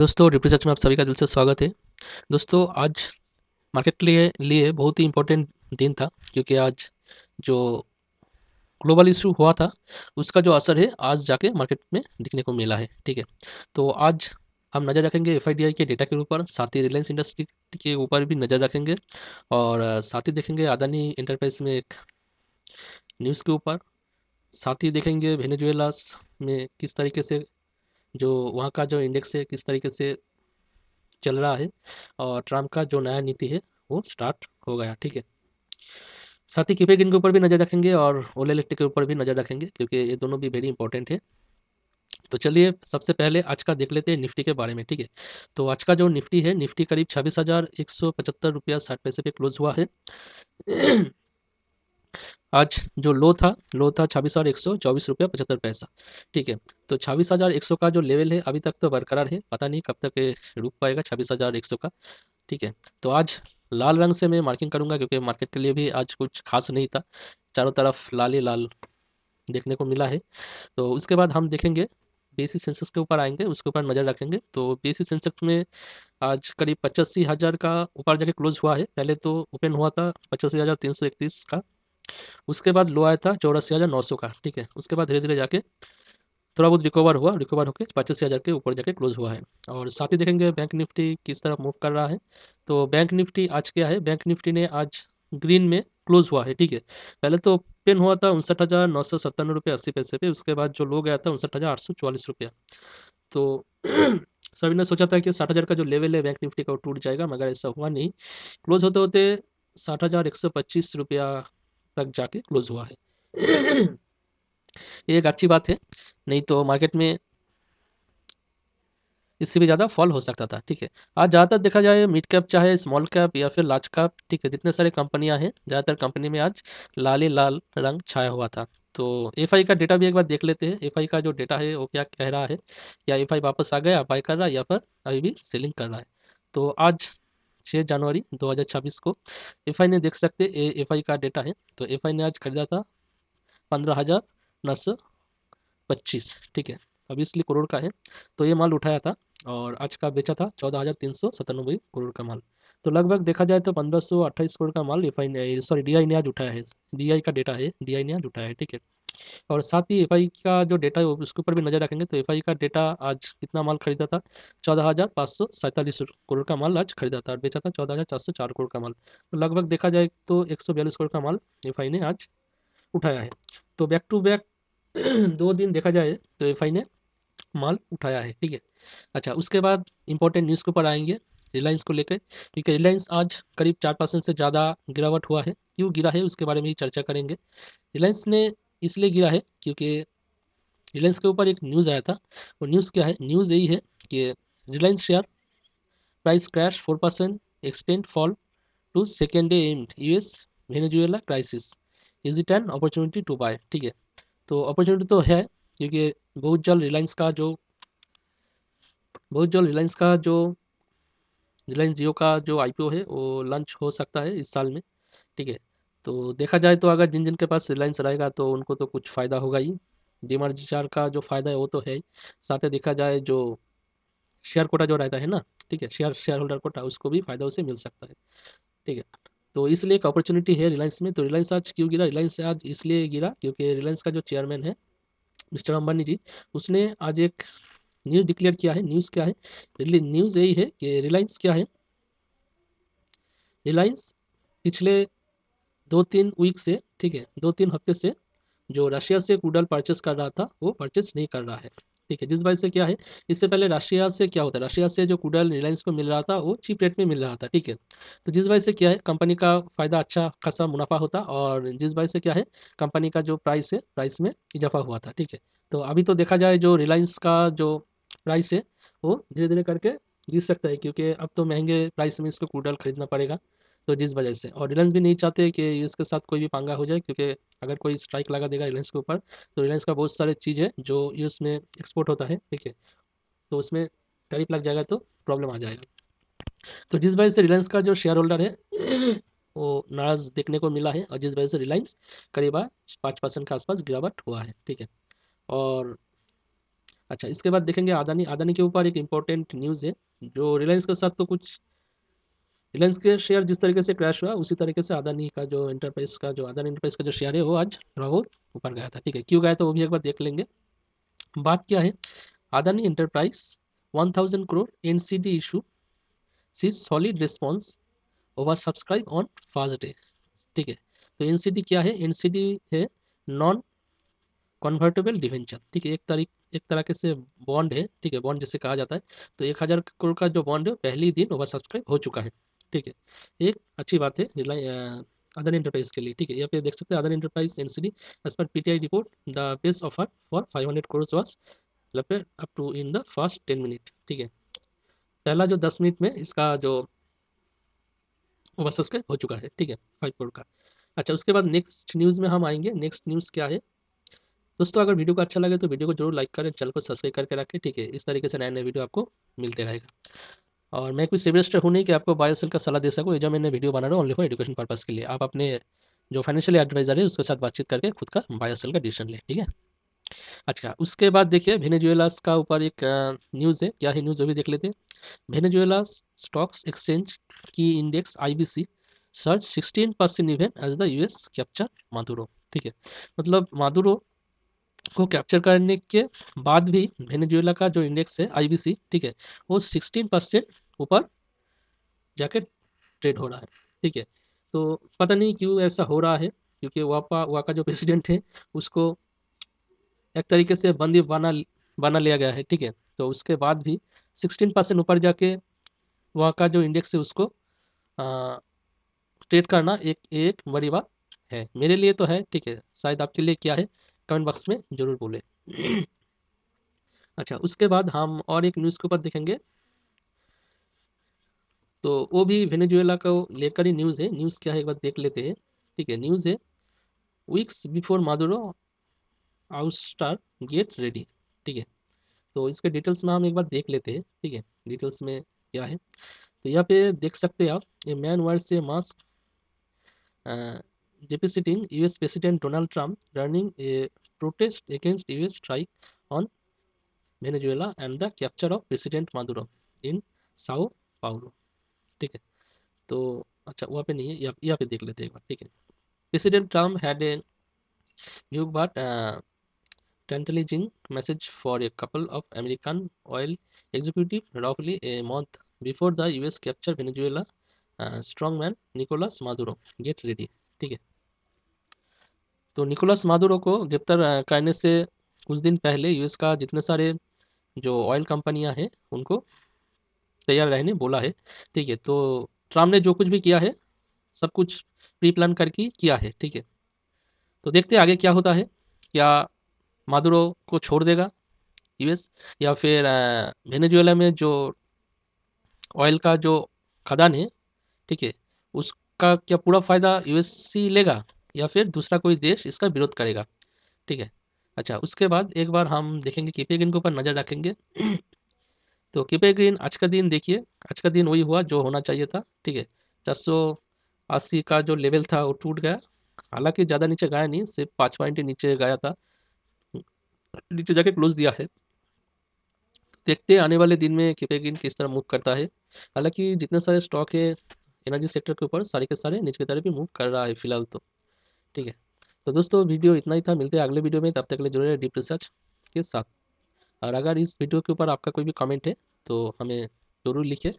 दोस्तों रिसर्च में आप सभी का दिल से स्वागत है। दोस्तों आज मार्केट के लिए लिए बहुत ही इम्पोर्टेंट दिन था क्योंकि आज जो ग्लोबल इशू हुआ था उसका जो असर है आज जाके मार्केट में दिखने को मिला है। ठीक है, तो आज हम नज़र रखेंगे एफआईडीआई के डेटा के ऊपर, साथ ही रिलायंस इंडस्ट्री के ऊपर भी नज़र रखेंगे और साथ ही देखेंगे अदानी एंटरप्राइज में एक न्यूज़ के ऊपर, साथ ही देखेंगे वेनेजुएलास में किस तरीके से जो वहाँ का जो इंडेक्स है किस तरीके से चल रहा है और ट्रम्प का जो नया नीति है वो स्टार्ट हो गया। ठीक है, साथ ही कीपे गिन के ऊपर भी नज़र रखेंगे और ओले इलेक्ट्रिक के ऊपर भी नज़र रखेंगे क्योंकि ये दोनों भी वेरी इंपॉर्टेंट है। तो चलिए सबसे पहले आज का देख लेते हैं निफ्टी के बारे में। ठीक है, तो आज का जो निफ्टी है, निफ्टी करीब 26,175 रुपया 60 पैसे पे क्लोज हुआ है। आज जो लो था 26,124 रुपया 75 पैसा। ठीक है, तो 26,100 का जो लेवल है अभी तक तो बरकरार है, पता नहीं कब तक ये रुक पाएगा 26,100 का। ठीक है, तो आज लाल रंग से मैं मार्किंग करूंगा क्योंकि मार्केट के लिए भी आज कुछ खास नहीं था, चारों तरफ लाल ही लाल देखने को मिला है। तो उसके बाद हम देखेंगे बीएसई सेंसेक्स के ऊपर आएंगे, उसके ऊपर नज़र रखेंगे। तो बीएसई सेंसेक्स में आज करीब 85,000 का ऊपर जाके क्लोज हुआ है। पहले तो ओपन हुआ था 85,331 का, उसके बाद लो आया था 84,900 का। ठीक है, उसके बाद धीरे धीरे जाके थोड़ा बहुत रिकवर होकर 85,000 के ऊपर जाके क्लोज हुआ है। और साथ ही देखेंगे बैंक निफ्टी किस तरफ मूव कर रहा है। तो बैंक निफ्टी आज क्या है, बैंक निफ्टी ने आज ग्रीन में क्लोज हुआ है। ठीक है, पहले तो ओपन हुआ था 59,997 रुपये 80 पैसे पे, उसके बाद जो लो गया था 59,844 रुपया। तो सभी ने सोचा था कि 60,000 का जो लेवल है बैंक निफ्टी का वो टूट जाएगा, मगर ऐसा हुआ नहीं। क्लोज होते होते 60,125 रुपया तक जाके क्लोज हुआ है। ये एक अच्छी बात है, नहीं तो मार्केट में इससे भी ज़्यादा फॉल हो सकता था। ठीक है, आज ज़्यादातर देखा जाए मिड कैप चाहे स्मॉल कैप या फिर लार्ज कैप, ठीक है, जितने सारे कंपनियां हैं ज़्यादातर कंपनी में आज लाल ही लाल रंग छाया हुआ था। तो एफआई का डेटा भी एक बार देख लेते हैं, एफआई का जो डेटा है वो क्या कह रहा है, या एफआई वापस आ गया बाय कर रहा है या फिर अभी भी सेलिंग कर रहा है। तो आज 6 जनवरी 2026 को एफआई ने देख सकते एफआई का डेटा है। तो एफआई ने आज खरीदा था 15,925। ठीक है, अभी इसलिए करोड़ का है, तो ये माल उठाया था और आज का बेचा था 14,397 करोड़ का माल। तो लगभग देखा जाए तो 1,528 करोड़ का माल एफ आई ने, सॉरी डी आई ने आज उठाया है। डी आई का डेटा है, डी आई ने आज उठाया है। ठीक है, और साथ ही एफ आई का जो डेटा है उसके ऊपर भी नजर रखेंगे। तो एफ आई का डेटा आज कितना माल खरीदा था, 14,547 करोड़ का माल आज खरीदा था और बेचा था 14,404 करोड़ का माल। तो लगभग देखा जाए तो 142 करोड़ का माल एफ आई ने आज उठाया है। तो बैक टू बैक 2 दिन देखा जाए तो एफआई ने माल उठाया है। ठीक है, अच्छा उसके बाद इंपॉर्टेंट न्यूज़ के ऊपर आएंगे रिलायंस को लेकर, क्योंकि रिलायंस आज करीब 4% से ज़्यादा गिरावट हुआ है। क्यों गिरा है उसके बारे में ही चर्चा करेंगे। रिलायंस ने इसलिए गिरा है क्योंकि रिलायंस के ऊपर एक न्यूज़ आया था। वो न्यूज़ क्या है, न्यूज़ यही है कि Reliance share price crash 4% extend fall to second day and US Venezuela crisis, is it an opportunity to buy. ठीक है, तो अपॉर्चुनिटी तो है क्योंकि बहुत जल्द रिलायंस जियो का जो आईपीओ है वो लॉन्च हो सकता है इस साल में। ठीक है, तो देखा जाए तो अगर जिन जिन के पास रिलायंस रहेगा तो उनको तो कुछ फ़ायदा होगा ही, डीमर्जार का जो फ़ायदा है वो तो है ही, साथ ही देखा जाए जो शेयर कोटा जो रहता है ना, ठीक है, शेयर होल्डर कोटा, उसको भी फ़ायदा उससे मिल सकता है। ठीक है, तो इसलिए एक अपॉर्चुनिटी है रिलायंस में। तो रिलायंस आज क्यों गिरा, रिलायंस आज इसलिए गिरा क्योंकि रिलायंस का जो चेयरमैन है मिस्टर अंबानी जी, उसने आज एक न्यूज़ डिक्लेयर किया है। न्यूज़ क्या है, न्यूज़ यही है कि रिलायंस क्या है, रिलायंस पिछले 2-3 वीक से, ठीक है, 2-3 हफ्ते से जो रशिया से क्रूड ऑयल परचेस कर रहा था वो परचेस नहीं कर रहा है। ठीक है, जिस वजह से क्या है, इससे पहले रशिया से क्या होता है, रशिया से जो क्रूड ऑयल रिलायंस को मिल रहा था वो चीप रेट में मिल रहा था। ठीक है, तो जिस वजह से क्या है कंपनी का फ़ायदा अच्छा खासा मुनाफा होता और जिस वजह से क्या है कंपनी का जो प्राइस है प्राइस में इजाफा हुआ था। ठीक है, तो अभी तो देखा जाए जो रिलायंस का जो प्राइस है वो धीरे धीरे करके गिर सकता है क्योंकि अब तो महंगे प्राइस में इसको क्रूड ऑयल खरीदना पड़ेगा। तो जिस वजह से, और रिलायंस भी नहीं चाहते कि इसके साथ कोई भी पंगा हो जाए, क्योंकि अगर कोई स्ट्राइक लगा देगा रिलायंस के ऊपर तो रिलायंस का बहुत सारे चीज़ है जो यूएस में एक्सपोर्ट होता है। ठीक है, तो उसमें टैरिफ लग जाएगा तो प्रॉब्लम आ जाएगा। तो जिस वजह से रिलायंस का जो शेयर होल्डर है वो नाराज़ देखने को मिला है और जिस वजह से रिलायंस करीब 5% के आसपास गिरावट हुआ है। ठीक है, और अच्छा, इसके बाद देखेंगे अदानी। अदानी के ऊपर एक इम्पोर्टेंट न्यूज़ है, जो रिलायंस के साथ तो कुछ, रिलायंस के शेयर जिस तरीके से क्रैश हुआ उसी तरीके से अदानी का जो एंटरप्राइज का जो अदानी एंटरप्राइज का जो शेयर है वो आज थोड़ा बहुत ऊपर गया था। ठीक है, क्यों गया था वो भी एक बार देख लेंगे। बात क्या है, Adani enterprise 1000 crore NCD issue sees solid response over subscribe on first day. ठीक है, तो एनसीडी क्या है, एनसीडी है नॉन कन्वर्टेबल डिवेंचर। ठीक है, एक तरह के से बॉन्ड है। ठीक है, बॉन्ड जिसे कहा जाता है। तो 1000 करोड़ का जो बॉन्ड है पहले ही दिन ओवर सब्सक्राइब हो चुका है। ठीक है, एक अच्छी बात है अदर एंटरप्राइज के लिए। ठीक है, यहाँ पे देख सकते हैं other enterprise NCD as per PTI report the base offer for 500 crore was lapped up to in the first 10 minute. ठीक है, पहला जो 10 मिनट में इसका जो ओवर सब्सक्राइब हो चुका है। ठीक है, 5 करोड़ का। अच्छा, उसके बाद नेक्स्ट न्यूज़ में हम आएंगे। नेक्स्ट न्यूज़ क्या है दोस्तों, अगर वीडियो को अच्छा लगे तो वीडियो को जरूर लाइक करें, चैनल को सब्सक्राइब करके रखें। ठीक है, इस तरीके से नए नए वीडियो आपको मिलते रहेगा। और मैं कोई सिविलिस्ट हूँ नहीं कि आपको बायोसेल का सलाह दे सकूँ। ये जो मैंने वीडियो बना रहा हूँ ओनली फॉर एजुकेशन पर्पज़ के लिए। आप अपने जो फाइनेंशियल एडवाइजर है उसके साथ बातचीत करके खुद का बायोसेल का डिसीजन लें। ठीक है। अच्छा, उसके बाद देखिए वेनेजुएलास का ऊपर एक न्यूज़ है। क्या है न्यूज़, अभी देख लेते हैं। वेनेजुएला स्टॉक्स एक्सचेंज की index IBC surge 16% even as the US capture Maduro. ठीक है, मतलब मादुरो को कैप्चर करने के बाद भी वेनेजुएला का जो इंडेक्स है आईबीसी, ठीक है, वो 16% ऊपर जाके ट्रेड हो रहा है। ठीक है, तो पता नहीं क्यों ऐसा हो रहा है, क्योंकि वहाँ का जो प्रेसिडेंट है उसको एक तरीके से बंदी बना लिया गया है। ठीक है, तो उसके बाद भी 16% ऊपर जाके वहाँ का जो इंडेक्स है उसको ट्रेड करना एक एक बड़ी बात है। मेरे लिए तो है। ठीक है, शायद आपके लिए क्या है, कमेंट बॉक्स में ज़रूर बोले। अच्छा, उसके बाद हम और एक न्यूज़ के ऊपर देखेंगे, तो वो भी वेनेजुएला को लेकर ही न्यूज़ है। न्यूज़ क्या है एक बार देख लेते हैं। ठीक है, न्यूज़ है weeks before Maduro ouster get ready. ठीक है, तो इसके डिटेल्स में हम एक बार देख लेते हैं। ठीक है, डिटेल्स में क्या है, तो यहाँ पे देख सकते हैं आप, a man wears a mask depicting US President Donald Trump running a protest against US strike on Venezuela and the capture of President Maduro in Sao Paulo। ठीक है, तो अच्छा वहाँ पे नहीं है, यहाँ पे देख लेते हैं एक बार। ठीक है, President Trump had a hue but tantalizing message for a couple of American oil executives roughly a month before the US capture Venezuela strongman Nicolas Maduro। Get ready। ठीक है, तो निकोलस मादुरो को गिरफ्तार करने से कुछ दिन पहले यूएस का जितने सारे जो ऑयल कंपनियां हैं उनको तैयार रहने बोला है। ठीक है, तो ट्रम्प ने जो कुछ भी किया है सब कुछ प्री प्लान करके किया है। ठीक है, तो देखते हैं आगे क्या होता है। क्या मादुरो को छोड़ देगा यूएस, या फिर वेनेजुएला में जो ऑयल का जो खदान है, ठीक है, उसका क्या पूरा फ़ायदा यूएस ही लेगा, या फिर दूसरा कोई देश इसका विरोध करेगा। ठीक है, अच्छा उसके बाद एक बार हम देखेंगे कीपे ग्रीन के ऊपर नज़र रखेंगे। तो कीपे ग्रीन आज का दिन देखिए, आज का दिन वही हुआ जो होना चाहिए था। ठीक है, 480 का जो लेवल था वो टूट गया। हालांकि ज़्यादा नीचे गया नहीं, सिर्फ 5 पॉइंट ही नीचे गया था, नीचे जाके क्लोज दिया है। देखते हैं आने वाले दिन में कीपे ग्रीन किस तरह मूव करता है। हालांकि जितने सारे स्टॉक है एनर्जी सेक्टर के ऊपर सारे के सारे नीचे की तरफ भी मूव कर रहा है फिलहाल तो। ठीक है, तो दोस्तों वीडियो इतना ही था, मिलते हैं अगले वीडियो में, तब तक के लिए जुड़े रहे डीप रिसर्च के साथ। और अगर इस वीडियो के ऊपर आपका कोई भी कमेंट है तो हमें ज़रूर लिखें।